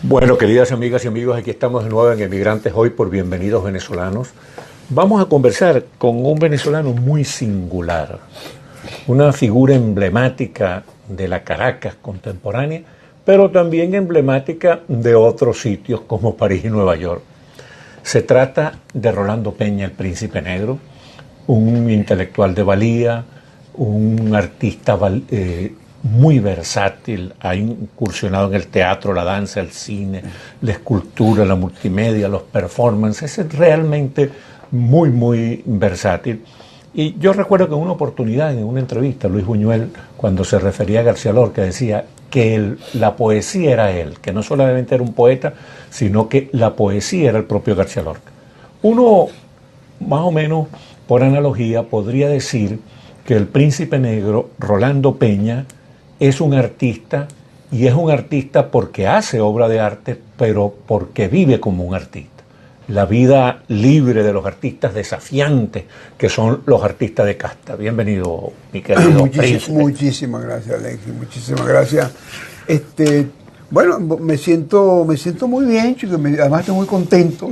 Bueno, queridas amigas y amigos, aquí estamos de nuevo en Emigrantes Hoy por Bienvenidos Venezolanos. Vamos a conversar con un venezolano muy singular, una figura emblemática de la Caracas contemporánea, pero también emblemática de otros sitios como París y Nueva York. Se trata de Rolando Peña, el Príncipe Negro, un intelectual de valía, un artista muy versátil, ha incursionado en el teatro, la danza, el cine, la escultura, la multimedia, los performances, es realmente muy versátil. Y yo recuerdo que en una oportunidad, en una entrevista, Luis Buñuel, cuando se refería a García Lorca, decía que la poesía era él, que no solamente era un poeta, sino que la poesía era el propio García Lorca. Uno, más o menos, por analogía, podría decir que el Príncipe Negro, Rolando Peña, es un artista, y es un artista porque hace obra de arte, pero porque vive como un artista. La vida libre de los artistas desafiantes, que son los artistas de casta. Bienvenido, mi querido Príncipe. Muchísimas gracias, Alexis, muchísimas gracias. Bueno, me siento muy bien, chico, además estoy muy contento,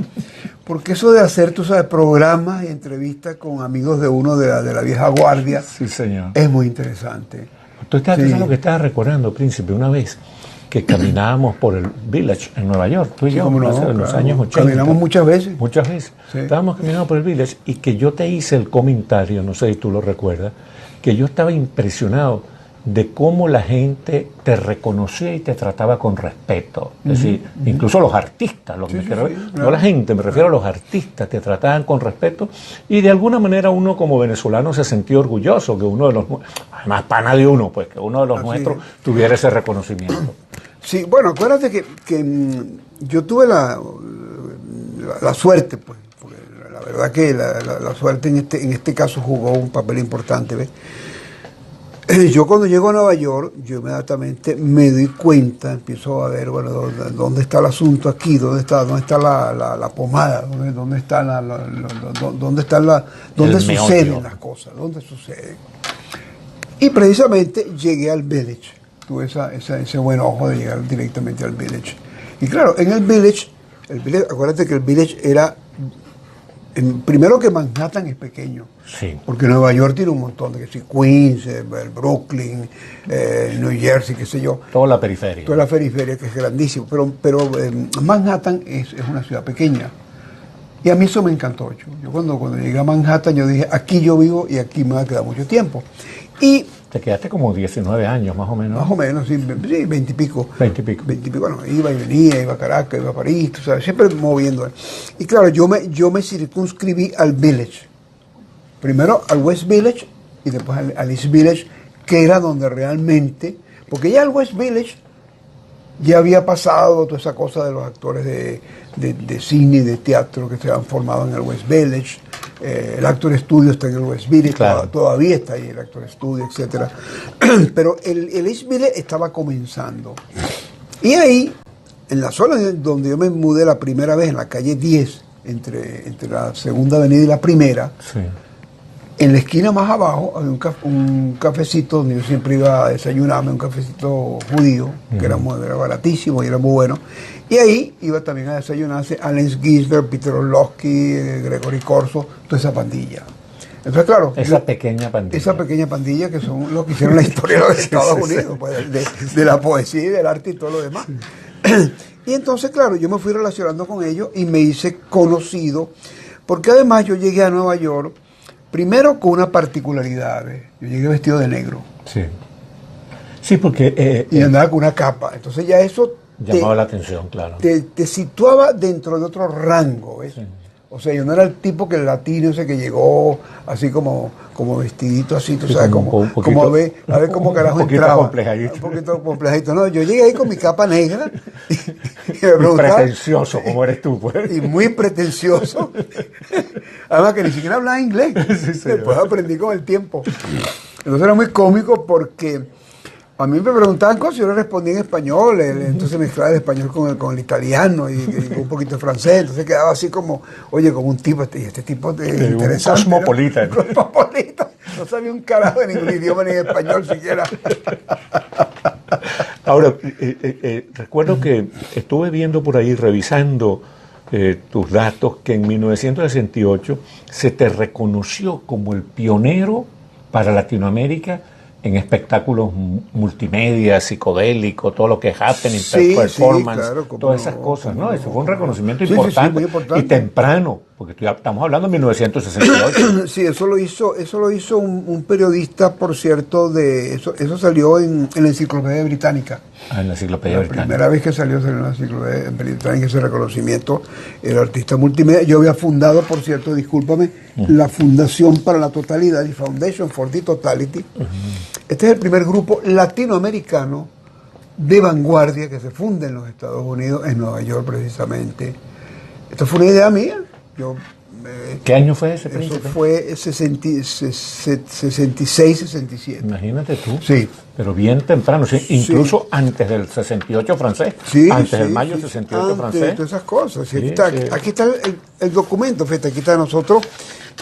porque eso de hacer, tú sabes, programas y entrevistas con amigos de uno de la vieja guardia, sí, señor, es muy interesante. Tú estás pensando que estabas recordando, Príncipe, una vez que caminábamos por el Village en Nueva York, tú y yo, en los años 80. Caminamos muchas veces. Muchas veces. Sí. Estábamos caminando por el Village y que yo te hice el comentario, no sé si tú lo recuerdas, que yo estaba impresionado de cómo la gente te reconocía y te trataba con respeto. Es decir, incluso los artistas, claro. No la gente, me refiero a los artistas, te trataban con respeto y de alguna manera uno como venezolano se sentía orgulloso que uno de los, además pana de uno, pues que uno de los nuestros tuviera ese reconocimiento. Sí, bueno, acuérdate que yo tuve la suerte, pues, porque la verdad que la suerte en este caso jugó un papel importante, ¿ves? Yo cuando llego a Nueva York, yo inmediatamente me doy cuenta, empiezo a ver, bueno, dónde está el asunto aquí, dónde está la pomada, dónde suceden las cosas, dónde suceden. Y precisamente llegué al Village, tuve ese buen ojo de llegar directamente al Village. Y claro, en el Village, acuérdate que el Village era, primero que Manhattan es pequeño, sí, porque Nueva York tiene un montón de Queens, Brooklyn, New Jersey, qué sé yo. Toda la periferia. Toda la periferia, que es grandísimo, pero Manhattan es una ciudad pequeña. Y a mí eso me encantó. Yo cuando llegué a Manhattan, yo dije, aquí yo vivo y aquí me va a quedar mucho tiempo. Y te quedaste como 19 años, más o menos. Más o menos, sí, 20 y pico. 20 y pico. Bueno, iba y venía, iba a Caracas, iba a París, tú sabes, siempre moviendo. Y claro, yo me circunscribí al Village. Primero al West Village y después al East Village, que era donde realmente, porque ya el West Village ya había pasado toda esa cosa de los actores de cine y de teatro que se han formado en el West Village. El Actor Studio está en el West Village, claro. Todavía está ahí el Actor Studio, etc. Pero el East Village estaba comenzando. Y ahí, en la zona donde yo me mudé la primera vez, en la calle 10, entre la segunda avenida y la primera, sí, en la esquina más abajo había un cafecito donde yo siempre iba a desayunarme, un cafecito judío, que era baratísimo y era muy bueno. Y ahí iba también a desayunarse Allen Ginsberg, Peter Orlovsky, Gregory Corso, toda esa pandilla. Entonces, claro. Esa pequeña pandilla que son los que hicieron la historia de los Estados Unidos, pues, de la poesía y del arte y todo lo demás. Sí. Y entonces, claro, yo me fui relacionando con ellos y me hice conocido, porque además yo llegué a Nueva York, primero con una particularidad, yo llegué vestido de negro. Sí. Sí, porque... y andaba con una capa. Entonces ya eso llamaba la atención, claro. Te situaba dentro de otro rango, ¿ves? Sí. O sea, yo no era el tipo que el latino ese que llegó así como vestidito así, tú sabes, como a ver cómo carajo entraba. Complejadito. Un poquito complejadito. No, yo llegué ahí con mi capa negra y me preguntaba, pretencioso como eres tú, pues. Y muy pretencioso. Además que ni siquiera hablaba inglés. Sí, después aprendí con el tiempo. Entonces era muy cómico porque a mí me preguntaban cosas y yo le respondía en español, entonces mezclaba el español con el italiano y un poquito de francés, entonces quedaba así como, oye, como un tipo, este tipo de interesante. Un cosmopolita. ¿No? Cosmopolita. No sabía un carajo de ningún idioma ni en español siquiera. Ahora, recuerdo que estuve viendo por ahí, revisando tus datos, que en 1968 se te reconoció como el pionero para Latinoamérica en espectáculos multimedia, psicodélico, todo lo que es happening, performance, claro, todas esas cosas, ¿no? Eso fue un reconocimiento Sí, importante, muy importante. y temprano, porque estamos hablando de 1968. Sí, eso lo hizo un periodista, por cierto, eso salió en la Enciclopedia Británica. En la Enciclopedia La Británica. primera vez que salió en la Enciclopedia Británica ese reconocimiento, el artista multimedia. Yo había fundado, por cierto, discúlpame, la Fundación para la Totalidad, y Foundation for the Totality. Este es el primer grupo latinoamericano de vanguardia que se funda en los Estados Unidos, en Nueva York precisamente. Esto fue una idea mía. ¿Qué año fue ese, Eso príncipe? fue 66, 67. Imagínate tú. Sí. Pero bien temprano, sí, incluso antes del 68 francés, Sí, antes del sí, mayo sí, 68 antes francés. de todas esas cosas. Sí, Aquí está el documento, fíjate, aquí está de nosotros.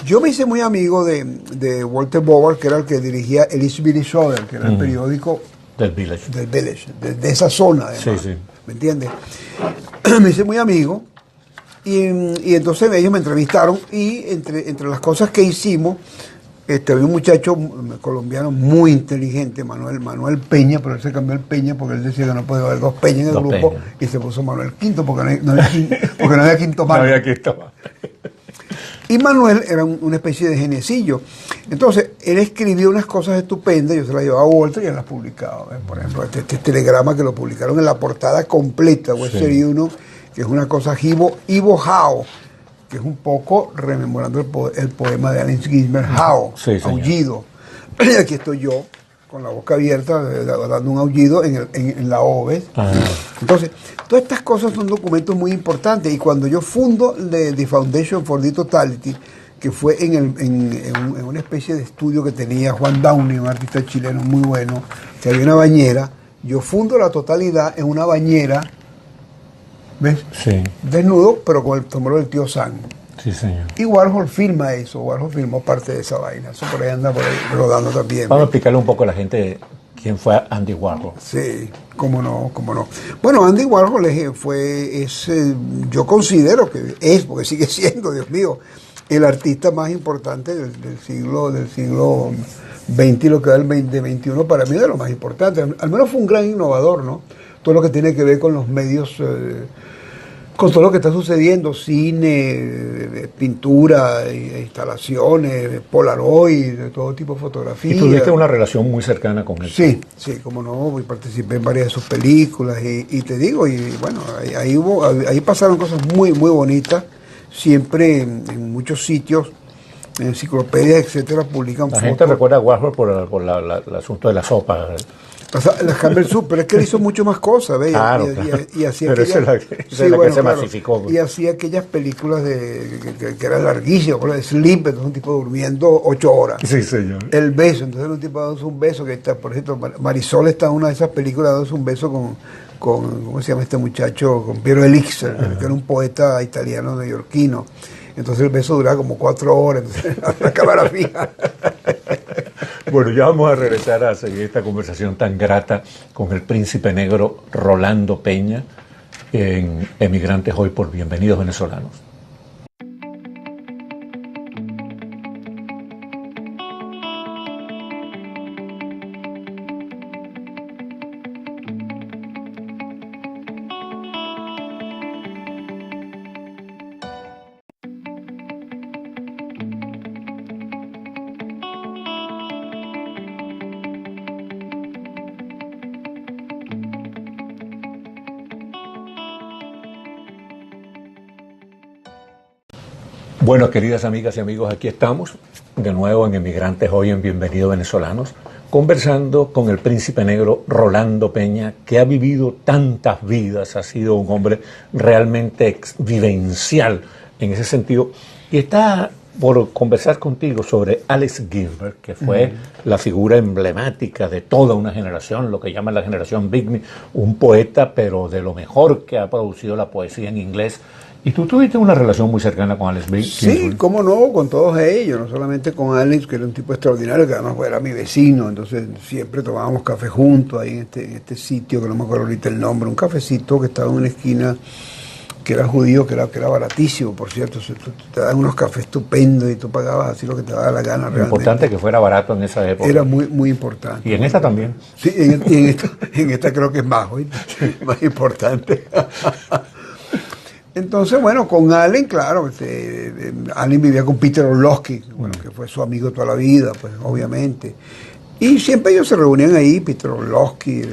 Yo me hice muy amigo de Walter Boward, que era el que dirigía el East Village Order, que era el periódico Del Village. del Village, de esa zona, además. Sí, sí. ¿Me entiendes? Me hice muy amigo y entonces ellos me entrevistaron y entre las cosas que hicimos, había un muchacho colombiano muy inteligente, Manuel Peña, pero él se cambió el Peña porque él decía que no podía haber dos Peñas en el Dos grupo, Peñas. y se puso Manuel Quinto porque no había quinto No Manuel. había que estaba. Y Manuel era una especie de geniecillo. Entonces, él escribió unas cosas estupendas, yo se las llevaba a Walter y él las publicaba. Por ejemplo, este telegrama que lo publicaron en la portada completa, Western Union, que es una cosa Ivo How, que es un poco rememorando el poema de Allen Ginsberg, How, Sí, señor. aullido. Y aquí estoy yo, con la boca abierta, dando un aullido en la OVE. Entonces, todas estas cosas son documentos muy importantes. Y cuando yo fundo The Foundation for the Totality, que fue en una especie de estudio que tenía Juan Downey, un artista chileno muy bueno, que había una bañera, yo fundo la totalidad en una bañera, ¿ves? Sí, Desnudo, pero con el sombrero del tío Sam. sí, señor. Y Warhol filma eso, Warhol filmó parte de esa vaina. Eso por ahí anda por ahí rodando también. Vamos a explicarle un poco a la gente quién fue Andy Warhol. Sí, cómo no, cómo no. Bueno, Andy Warhol yo considero que es, porque sigue siendo, Dios mío, el artista más importante del siglo XX y lo que da el 2021, para mí es de lo más importante. Al menos fue un gran innovador, ¿no? Todo lo que tiene que ver con los medios, con todo lo que está sucediendo, cine, pintura, instalaciones, Polaroid, de todo tipo de fotografía. Y tuviste una relación muy cercana con él. Sí, sí, como no, y participé en varias de sus películas y te digo, y bueno, ahí pasaron cosas muy, muy bonitas, siempre en muchos sitios, en enciclopedias, etcétera, publican La gente recuerda a Warhol por el asunto de la sopa. Las Campbell Soup, pero es que él hizo mucho más cosas, ¿ves? Claro, y hacía pero esa es la que se masificó. Y hacía aquellas películas que eran larguísimas, por ejemplo, Sleep, entonces un tipo durmiendo 8 horas. Sí, señor. El beso, entonces un tipo dándose un beso, que está, por ejemplo, Marisol está en una de esas películas dándose un beso con ¿cómo se llama este muchacho? Con Piero Elixir, que era un poeta italiano neoyorquino. Entonces el beso duraba como 4 horas, entonces la cámara fija. Bueno, ya vamos a regresar a seguir esta conversación tan grata con el príncipe negro Rolando Peña en Emigrantes Hoy por Bienvenidos Venezolanos. Bueno, queridas amigas y amigos, aquí estamos de nuevo en Emigrantes Hoy en Bienvenidos Venezolanos, conversando con el príncipe negro Rolando Peña, que ha vivido tantas vidas, ha sido un hombre realmente vivencial en ese sentido, y está por conversar contigo sobre Alex Ginsberg, que fue la figura emblemática de toda una generación, lo que llaman la generación Beatnik, un poeta, pero de lo mejor que ha producido la poesía en inglés Y tú tuviste una relación muy cercana con Alex Sí, Kingsbury. cómo no, con todos ellos, no solamente con Alex, que era un tipo extraordinario, que además era mi vecino, entonces siempre tomábamos café juntos ahí en este sitio, que no me acuerdo ahorita el nombre, un cafecito que estaba en una esquina, que era judío, que era baratísimo, por cierto, te daban unos cafés estupendos y tú pagabas así lo que te daba la gana realmente. Importante que fuera barato en esa época. Era muy, muy importante. Y en esta también. Sí, en esta creo que es más, ¿oíste? Más importante. Entonces, bueno, con Allen, claro, Allen vivía con Peter Orlovsky, bueno, que fue su amigo toda la vida, pues obviamente. Y siempre ellos se reunían ahí, Peter Orlovsky,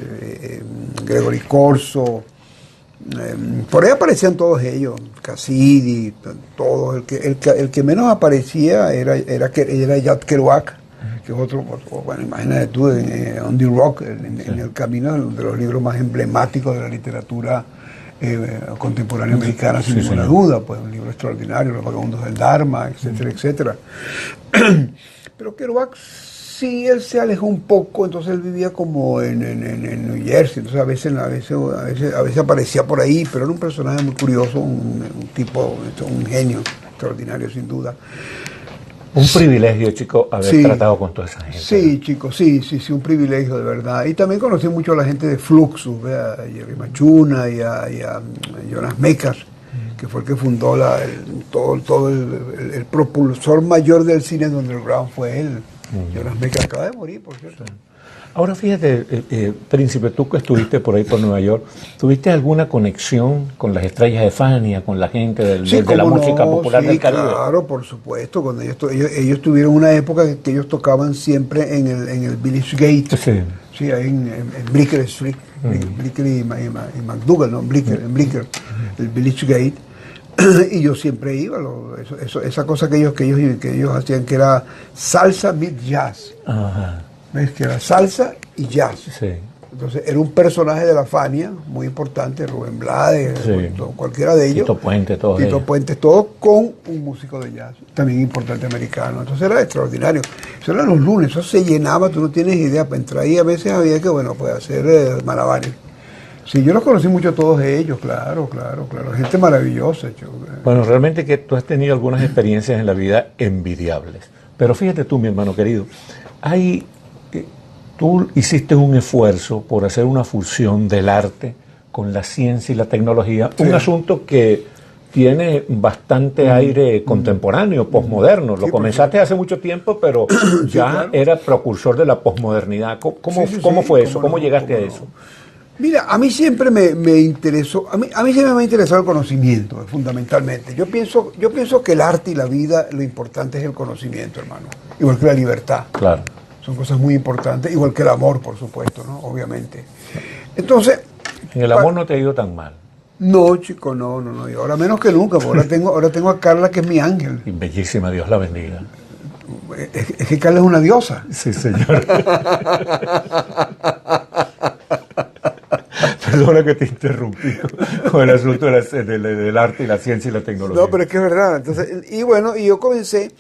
Gregory Corso, por ahí aparecían todos ellos, Cassidy, todos. El que menos aparecía era Jack Kerouac, que es otro, bueno, imagínate tú, On the Rock, en el camino de los libros más emblemáticos de la literatura contemporánea americana, sin ninguna duda, pues un libro extraordinario, Los Vagabundos del Dharma, etcétera, etcétera. Pero Kerouac sí, él se alejó un poco, entonces él vivía como en New Jersey, entonces a veces aparecía por ahí, pero era un personaje muy curioso, un tipo, un genio extraordinario sin duda. Un privilegio, chico, haber tratado con toda esa gente. Sí, chicos, sí, un privilegio, de verdad. Y también conocí mucho a la gente de Fluxus, a Jerry Machuna y a Jonas Mekas, que fue el que fundó todo el propulsor mayor del cine de underground fue él. Jonas Mekas acaba de morir, por cierto. Sí. Ahora fíjate, Príncipe, tú que estuviste por ahí por Nueva York, ¿tuviste alguna conexión con las estrellas de Fania, con la gente de la música popular del Caribe? Claro, por supuesto. Cuando ellos tuvieron una época que ellos tocaban siempre en el Village Gate, sí, ahí en Bleecker Street, Bleecker y McDougal, ¿no? En Bleecker, el Village Gate. Y yo siempre iba, esa cosa que ellos hacían, que era salsa meet jazz. Ajá. ¿Ves? Que era salsa y jazz. Sí. Entonces era un personaje de la Fania muy importante, Rubén Blades, cualquiera de ellos. Tito Puente, todos con un músico de jazz, también importante americano. Entonces era extraordinario. Eso eran los lunes, eso se llenaba, tú no tienes idea. Para entrar ahí a veces había que, hacer malabares. Sí, yo los conocí mucho a todos ellos, claro. Gente maravillosa. Bueno, realmente que tú has tenido algunas experiencias en la vida envidiables. Pero fíjate tú, mi hermano querido, tú hiciste un esfuerzo por hacer una fusión del arte con la ciencia y la tecnología, un asunto que tiene bastante aire contemporáneo, posmoderno. Lo comenzaste hace mucho tiempo, pero ya era precursor de la posmodernidad. ¿Cómo fue eso? ¿Cómo llegaste a eso? Mira, a mí siempre me interesó, a mí siempre me ha interesado el conocimiento, fundamentalmente. Yo pienso que el arte y la vida, lo importante es el conocimiento, hermano. Igual que la libertad. Claro. Son cosas muy importantes, igual que el amor, por supuesto, ¿no? Obviamente. Entonces... En el amor no te ha ido tan mal. No, chico, no. Y ahora menos que nunca, porque ahora tengo a Carla, que es mi ángel. Y bellísima, Dios la bendiga. Es que Carla es una diosa. Sí, señor. Perdona que te interrumpí con el asunto del arte y la ciencia y la tecnología. No, pero es que es verdad. Entonces, y yo comencé,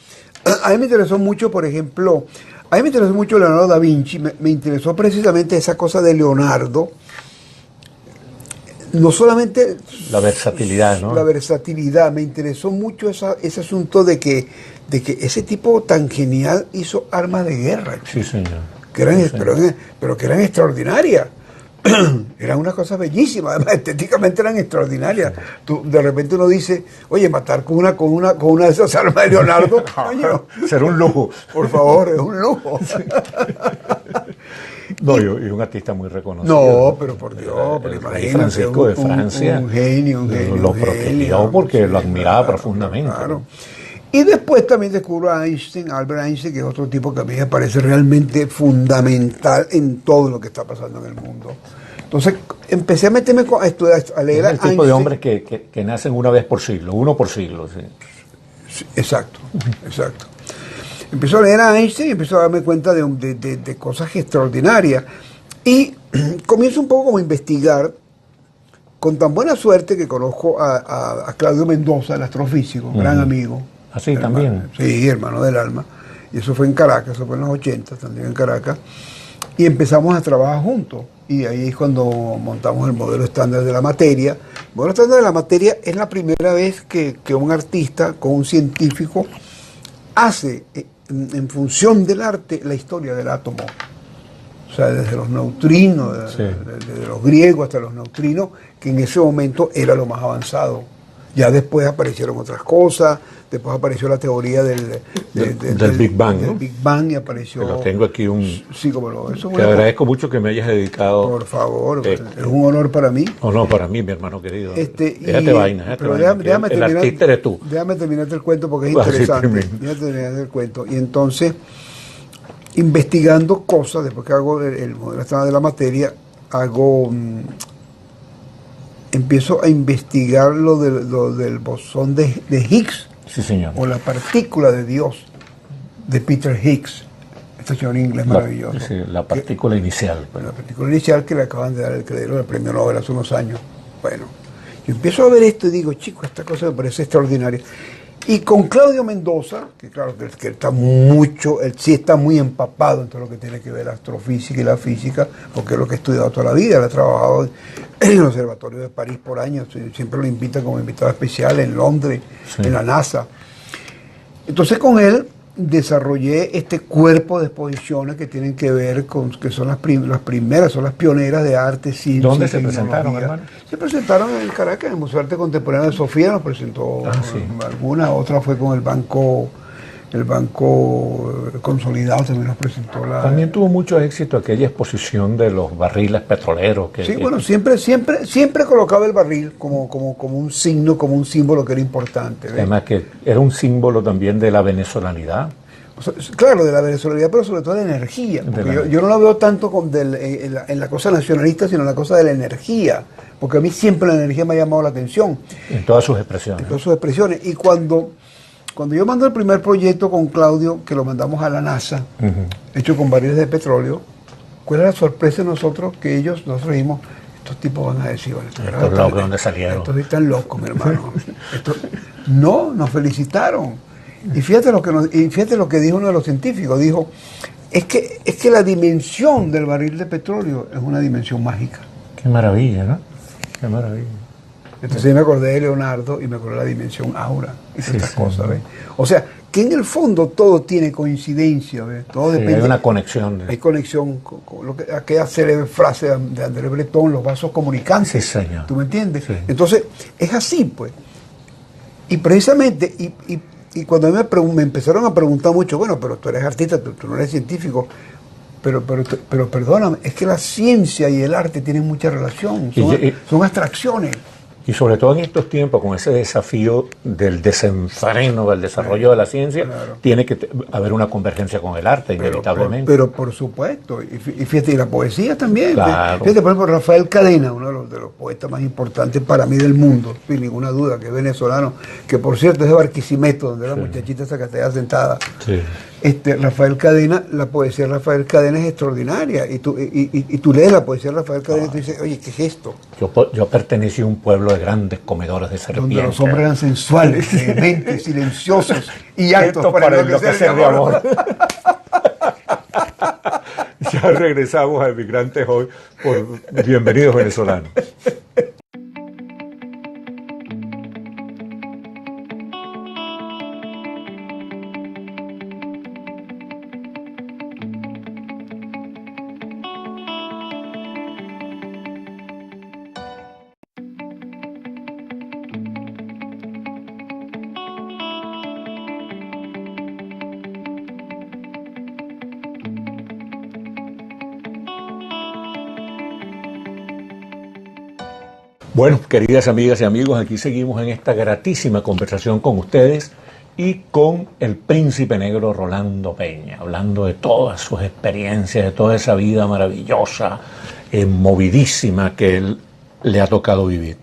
a mí me interesó mucho, por ejemplo, Leonardo da Vinci, me interesó precisamente esa cosa de Leonardo, no solamente... La versatilidad, ¿no? La versatilidad, me interesó mucho ese asunto de que ese tipo tan genial hizo armas de guerra. Sí, señor. Pero que eran extraordinarias. Eran unas cosas bellísimas, además estéticamente eran extraordinarias. De repente uno dice, oye, matar con una de esas armas de Leonardo, coño, será un lujo. Por favor, es un lujo. No, y un artista muy reconocido. No, pero por Dios, el rey Francisco de Francia un genio. Lo protegió porque lo admiraba profundamente. Claro. Y después también descubro a Albert Einstein, que es otro tipo que a mí me parece realmente fundamental en todo lo que está pasando en el mundo. Entonces empecé a meterme a estudiar, a leer a Einstein. Es el tipo de hombres que nacen una vez por siglo, uno por siglo. Sí. Sí, exacto. Empiezo a leer a Einstein y empiezo a darme cuenta de cosas extraordinarias. Y comienzo un poco como a investigar, con tan buena suerte que conozco a Claudio Mendoza, el astrofísico, un gran amigo. ¿Así también? Sí, hermano del alma. Y eso fue en Caracas, eso fue en los 80, también en Caracas. Y empezamos a trabajar juntos. y ahí es cuando montamos el modelo estándar de la materia. El modelo estándar de la materia es la primera vez que un artista con un científico hace en función del arte la historia del átomo. O sea, desde los neutrinos, Sí. desde los griegos hasta los neutrinos, que en ese momento era lo más avanzado. Ya después aparecieron otras cosas, después apareció la teoría del Big Bang, del ¿no? Big Bang, y apareció... Pero tengo aquí Sí, como lo... Eso Te agradezco mucho que me hayas dedicado. por favor, es un honor para mí. No, para mí, mi hermano querido. Déjate vaina. Pero vaina, déjame el terminar, artista eres tú. Déjame terminarte el cuento porque es Ah, sí, interesante. primero. Déjame terminar el cuento. Y entonces, investigando cosas, después que hago el modelo estándar de la materia, empiezo a investigar lo del bosón de Higgs, Sí, señor. o la partícula de Dios, de Peter Higgs. Este señor inglés maravilloso. La partícula inicial. La partícula inicial que le acaban de dar el crédito del premio Nobel hace unos años. Bueno, yo empiezo a ver esto y digo, chico, esta cosa me parece extraordinaria. Y con Claudio Mendoza, que claro que él está mucho, él sí está muy empapado en todo lo que tiene que ver la astrofísica y la física, porque es lo que he estudiado toda la vida. Él ha trabajado en el Observatorio de París por años, siempre lo invitan como invitado especial en Londres, Sí. en la NASA. Entonces con él desarrollé este cuerpo de exposiciones que tienen que ver con, que son las primeras, son las pioneras de arte, ciencia. ¿Dónde y se presentaron, tecnología. hermano? Se presentaron en Caracas, en el Museo de Arte Contemporáneo de Sofía, nos presentó Sí. alguna, otra fue con el Banco Consolidado, también nos presentó la... También tuvo mucho éxito aquella exposición de los barriles petroleros. Sí, bueno, siempre colocaba el barril como un signo, como un símbolo que era importante. ¿ves? Además que era un símbolo también de la venezolanidad. O sea, claro, de la venezolanidad, pero sobre todo de la energía. Porque yo no lo veo tanto en la cosa nacionalista, sino en la cosa de la energía. Porque a mí siempre la energía me ha llamado la atención. En todas sus expresiones. En todas sus expresiones. Y cuando yo mando el primer proyecto con Claudio, que lo mandamos a la NASA, hecho con barriles de petróleo, ¿cuál era la sorpresa de nosotros? Que nosotros dijimos, estos tipos van a decir, bueno, Estos locos, ¿dónde salieron? Estos están locos, mi hermano. No, nos felicitaron. Y fíjate lo que dijo uno de los científicos, dijo, es que la dimensión del barril de petróleo es una dimensión mágica. Qué maravilla, ¿no? Qué maravilla. Entonces me acordé de Leonardo y me acordé de la dimensión aura y todas estas cosas, ¿ves? Sí. O sea, que en el fondo todo tiene coincidencia, ¿ves? Todo depende. Hay una conexión. Hay conexión con aquella célebre frase de André Breton, los vasos comunicantes. Sí, señor. ¿Tú me entiendes? Sí. Entonces, es así, pues. Y precisamente, y cuando me empezaron a preguntar mucho, bueno, pero tú eres artista, tú no eres científico, pero perdóname, es que la ciencia y el arte tienen mucha relación, son abstracciones. Y sobre todo en estos tiempos, con ese desafío del desenfreno del desarrollo de la ciencia, tiene que haber una convergencia con el arte, inevitablemente. Pero por supuesto, y fíjate, y la poesía también. Claro. Fíjate, por ejemplo, Rafael Cadena, uno de los poetas más importantes para mí del mundo, sin ninguna duda, que es venezolano, que por cierto es de Barquisimeto, donde la muchachita esa que está sentada. Sí. Rafael Cadena, la poesía de Rafael Cadena es extraordinaria, y tú lees la poesía de Rafael Cadena y tú dices, oye, ¿qué es esto? Yo pertenecí a un pueblo de grandes comedores de serpientes. Donde los hombres eran sensuales, vehementes, silenciosos y altos para enloquecer de amor. Ya regresamos a Emigrantes Hoy por Bienvenidos Venezolanos. Bueno, queridas amigas y amigos, aquí seguimos en esta gratísima conversación con ustedes y con el príncipe negro Rolando Peña, hablando de todas sus experiencias, de toda esa vida maravillosa, movidísima que él le ha tocado vivir.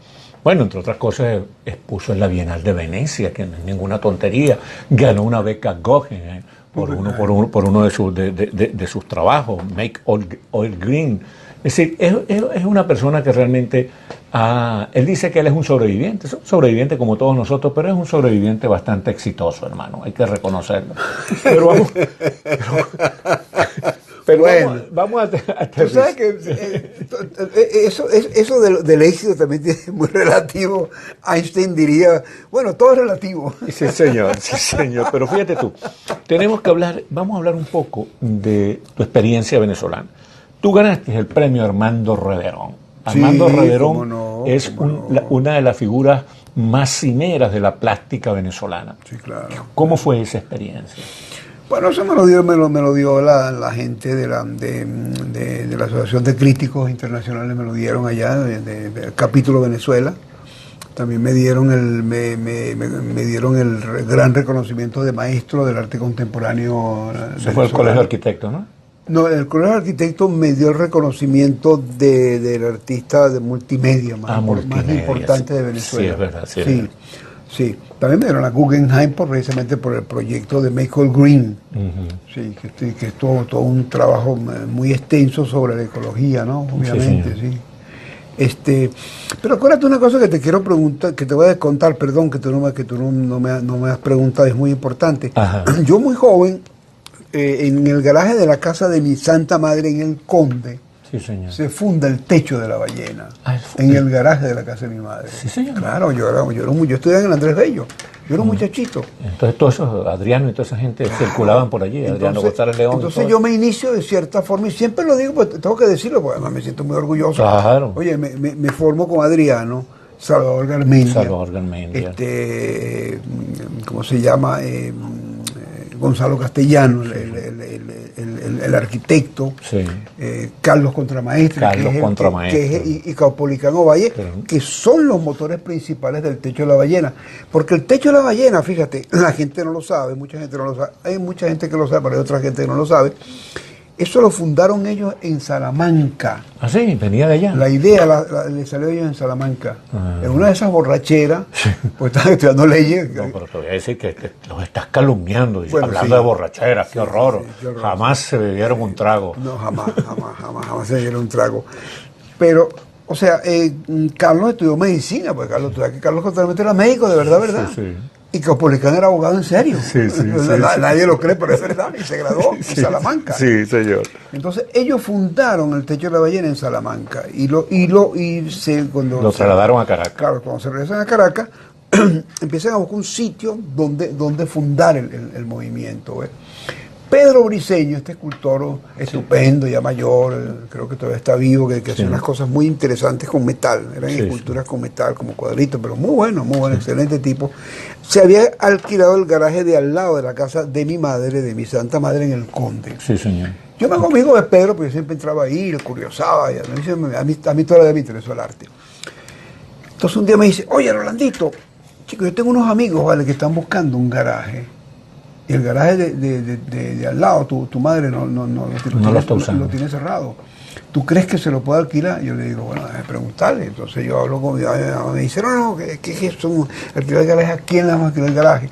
Bueno, entre otras cosas, expuso en la Bienal de Venecia, que no es ninguna tontería, ganó una beca Guggenheim por uno de sus trabajos, Make Oil Green. Es decir, es una persona que realmente, él dice que él es un sobreviviente como todos nosotros, pero es un sobreviviente bastante exitoso, hermano, hay que reconocerlo. Pero vamos, Pero bueno, vamos a tú sabes que eso del éxito también es muy relativo. Einstein diría, bueno, todo es relativo. Sí, señor, sí, señor. Pero fíjate tú, vamos a hablar un poco de tu experiencia venezolana. Tú ganaste el premio Armando Reverón. Armando Sí, Reverón cómo no, es una de las figuras más cimeras de la plástica venezolana. Sí, claro. ¿Cómo fue esa experiencia? Bueno, eso me lo dio la gente de la Asociación de Críticos Internacionales, me lo dieron allá, del capítulo Venezuela. También me dieron me dieron el gran reconocimiento de maestro del arte contemporáneo. Se fue al Colegio de Arquitectos, ¿no? No, el Colegio de Arquitectos me dio el reconocimiento del artista de multimedia más importante de Venezuela. Sí, es verdad. Sí, sí. También me dieron la Guggenheim precisamente por el proyecto de Michael Green. Sí, que es todo un trabajo muy extenso sobre la ecología, ¿no? Obviamente, sí. Pero acuérdate una cosa que te quiero preguntar, que te voy a contar, perdón, que tú no me has preguntado, es muy importante. Ajá. Yo muy joven, en el garaje de la casa de mi santa madre en El Conde, Sí, señor. se funda el techo de la ballena. Ah, En el garaje de la casa de mi madre. Sí, señor. Claro, yo estudiaba en el Andrés Bello. Yo era un muchachito. Entonces todos esos, Adriano y toda esa gente circulaban por allí, Adriano González León. Entonces yo me inicio de cierta forma, y siempre lo digo, pues tengo que decirlo, porque además me siento muy orgulloso. Claro. Oye, me formo con Adriano, Salvador Garmendia. ¿Cómo se llama? Gonzalo Castellano, el arquitecto, Sí. Carlos Contramaestre, y Caupolicano Valle, que son los motores principales del techo de la ballena. Porque el techo de la ballena, fíjate, la gente no lo sabe, mucha gente no lo sabe, hay mucha gente que lo sabe, pero hay otra gente que no lo sabe. Eso lo fundaron ellos en Salamanca. Ah, sí, venía de allá. La idea le salió a ellos en Salamanca. En una de esas borracheras, pues estaban estudiando leyes. No, pero te voy a decir que los estás calumniando, Bueno, hablando de borracheras, qué horror. qué horror. Jamás se bebieron un trago. No, jamás se dieron un trago. Pero, o sea, Carlos estudió medicina, pues Carlos totalmente era médico, de verdad. Sí. Y Caupolicán era abogado en serio. Sí. Nadie lo cree, pero es verdad. Y se graduó en Salamanca. Sí, señor. Entonces, ellos fundaron el Techo de la Ballena en Salamanca. Cuando Lo trasladaron a Caracas. Claro, cuando se regresan a Caracas, empiezan a buscar un sitio donde fundar el movimiento. ¿Ves? Pedro Briceño, este escultor estupendo, ya mayor, creo que todavía está vivo, que hace unas cosas muy interesantes con metal, eran esculturas con metal, como cuadritos, pero muy bueno, excelente tipo. Se había alquilado el garaje de al lado de la casa de mi madre, de mi santa madre en El Conde. Sí, señor. Yo me hago amigo de Pedro, porque yo siempre entraba ahí, le curiosaba, y a mí toda la vida me interesó el arte. Entonces un día me dice, oye, Rolandito, chico, yo tengo unos amigos, ¿vale?, que están buscando un garaje. Y el garaje de al lado, tu madre no lo está usando. Lo tiene cerrado. ¿Tú crees que se lo puede alquilar? Yo le digo, bueno, déjame preguntarle. Entonces yo hablo con mi mamá, me dice, no, ¿qué es eso? Alquilar el garaje, ¿a quién le vamos a alquilar el garaje?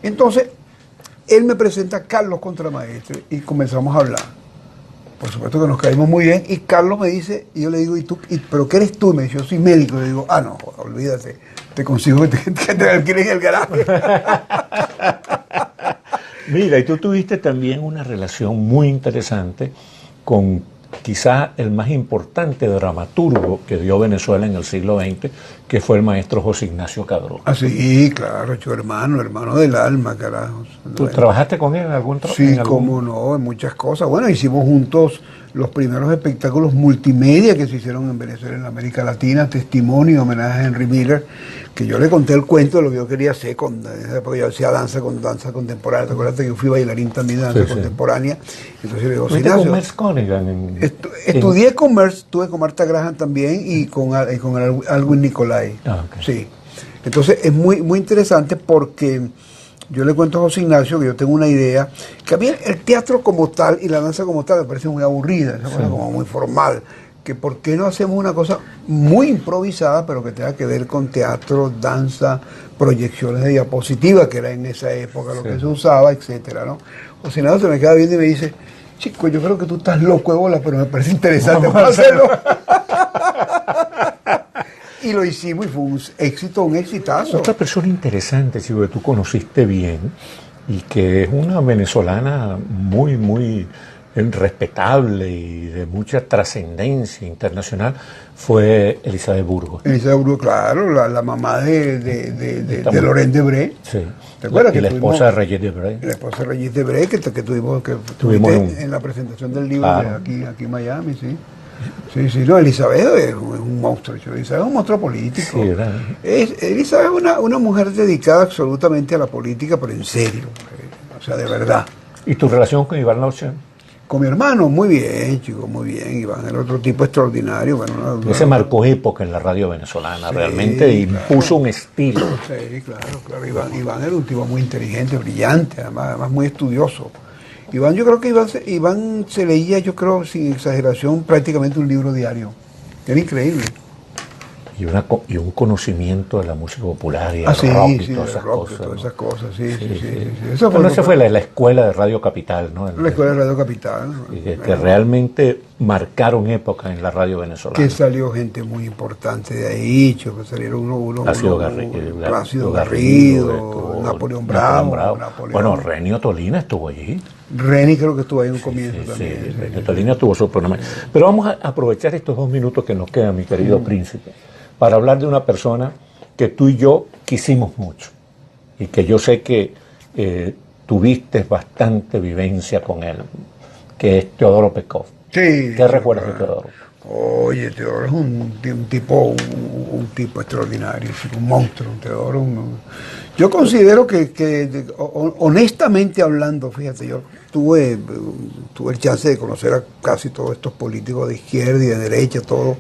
Entonces, él me presenta a Carlos Contramaestre y comenzamos a hablar. Por supuesto que nos caímos muy bien. Y Carlos me dice, y yo le digo, ¿pero qué eres tú? Me dice, yo soy médico. Le digo, no, olvídate, te consigo que te alquilen el garaje. Mira, y tú tuviste también una relación muy interesante con quizá el más importante dramaturgo que dio Venezuela en el siglo XX, que fue el maestro José Ignacio Cadró. Ah, sí, claro, yo hermano del alma, carajo. ¿Tú trabajaste con él en algún trabajo? Sí, cómo no, en muchas cosas. Bueno, hicimos juntos los primeros espectáculos multimedia que se hicieron en Venezuela, en América Latina, testimonio, homenaje a Henry Miller, que yo le conté el cuento de lo que yo quería hacer, porque yo hacía danza contemporánea. ¿Te acuerdas que yo fui bailarín también de danza contemporánea? Entonces yo le digo, ¿Fuiste con Merce Conigan? Estudié con Merce, estuve con Marta Graham también y con Alwin Nicolai. Okay. Sí. Entonces es muy interesante porque yo le cuento a José Ignacio que yo tengo una idea, que a mí el teatro como tal y la danza como tal me parece muy aburrida, esa cosa como muy formal, que por qué no hacemos una cosa muy improvisada, pero que tenga que ver con teatro, danza, proyecciones de diapositivas, que era en esa época lo que se usaba, etcétera, ¿no? José Ignacio se me queda viendo y me dice, chico, yo creo que tú estás loco de bola, pero me parece interesante para hacerlo. Y lo hicimos y fue un éxito, un exitazo. Otra persona interesante, chico, que tú conociste bien y que es una venezolana muy respetable y de mucha trascendencia internacional fue Elizabeth Burgos. Elizabeth Burgos, claro, la mamá de Laurent Debré. Sí. ¿Te acuerdas? Y la esposa de Regis Debray. La esposa de Regis Debray, que tuvimos en la presentación del libro aquí en Miami, sí. Sí, no, Elizabeth es un monstruo. Elizabeth es un monstruo político. Sí, ¿verdad? Elizabeth es una mujer dedicada absolutamente a la política, pero en serio. O sea, de verdad. ¿Y tu relación con Iván Laucher? Con mi hermano, muy bien, chico, muy bien. Iván era otro tipo extraordinario. Bueno, Ese marcó época en la radio venezolana, sí, realmente impuso un estilo. Sí, claro. Iván era un tipo muy inteligente, brillante, además muy estudioso. Iván, yo creo que Iván se leía, yo creo, sin exageración, prácticamente un libro diario. Era increíble. Y un conocimiento de la música popular y el sí, rock y sí, todas esas rock, cosas. Todas esas cosas, sí. Esa fue la escuela de Radio Capital, ¿no? La escuela de Radio Capital. Que realmente marcaron época en la radio venezolana. Que salió gente muy importante de ahí, que salieron Plácido Garrido, Napoleón Bravo. Bueno, Renio Tolina estuvo allí. Reni creo que estuvo ahí en un comienzo también. Sí, Renio Tolina tuvo su programa. Pero vamos a aprovechar estos 2 minutos que nos quedan, mi querido príncipe, para hablar de una persona que tú y yo quisimos mucho y que yo sé que tuviste bastante vivencia con él, que es Teodoro Peskov. Sí. ¿Qué recuerdas de Teodoro? Oye, Teodoro es un tipo extraordinario, un monstruo, Teodoro. Yo considero que honestamente hablando, fíjate, yo tuve el chance de conocer a casi todos estos políticos de izquierda y de derecha, todo.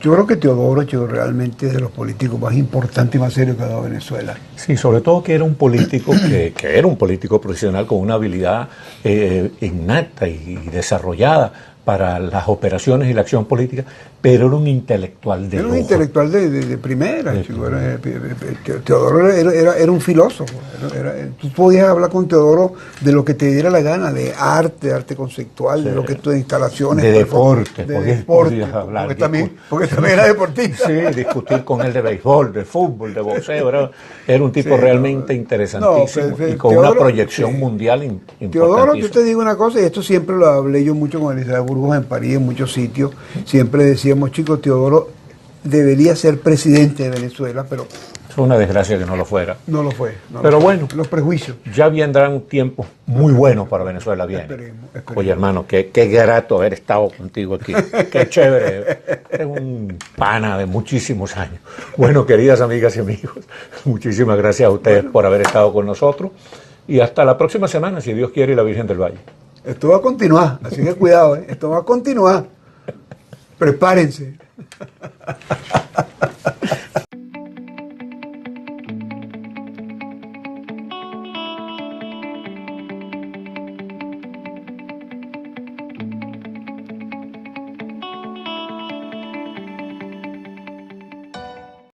Yo creo que Teodoro realmente es de los políticos más importantes y más serios que ha dado Venezuela. Sí, sobre todo que era un político que era un político profesional con una habilidad innata y desarrollada para las operaciones y la acción política, pero era un intelectual de lujo. Era un intelectual de primera, chico. Teodoro era un filósofo. Tú podías hablar con Teodoro de lo que te diera la gana, de arte conceptual, sí, de lo que tus instalaciones. De deporte, podías hablar. Porque también era deportista. Sí, discutir con él de béisbol, de fútbol, de boxeo. Era un tipo realmente interesantísimo y con Teodoro, una proyección mundial importantísima. Teodoro, yo te digo una cosa, y esto siempre lo hablé yo mucho con Elizabeth Burgos en París, en muchos sitios. Siempre decíamos, chicos, Teodoro debería ser presidente de Venezuela, pero es una desgracia que no lo fuera. No lo fue. Pero bueno, los prejuicios. Ya vendrán tiempos muy buenos para Venezuela. Bien. Esperemos. Oye, hermano, qué grato haber estado contigo aquí. Qué chévere. Es un pana de muchísimos años. Bueno, queridas amigas y amigos, muchísimas gracias a ustedes por haber estado con nosotros. Y hasta la próxima semana, si Dios quiere, y la Virgen del Valle. Esto va a continuar, así que cuidado, Esto va a continuar. Prepárense.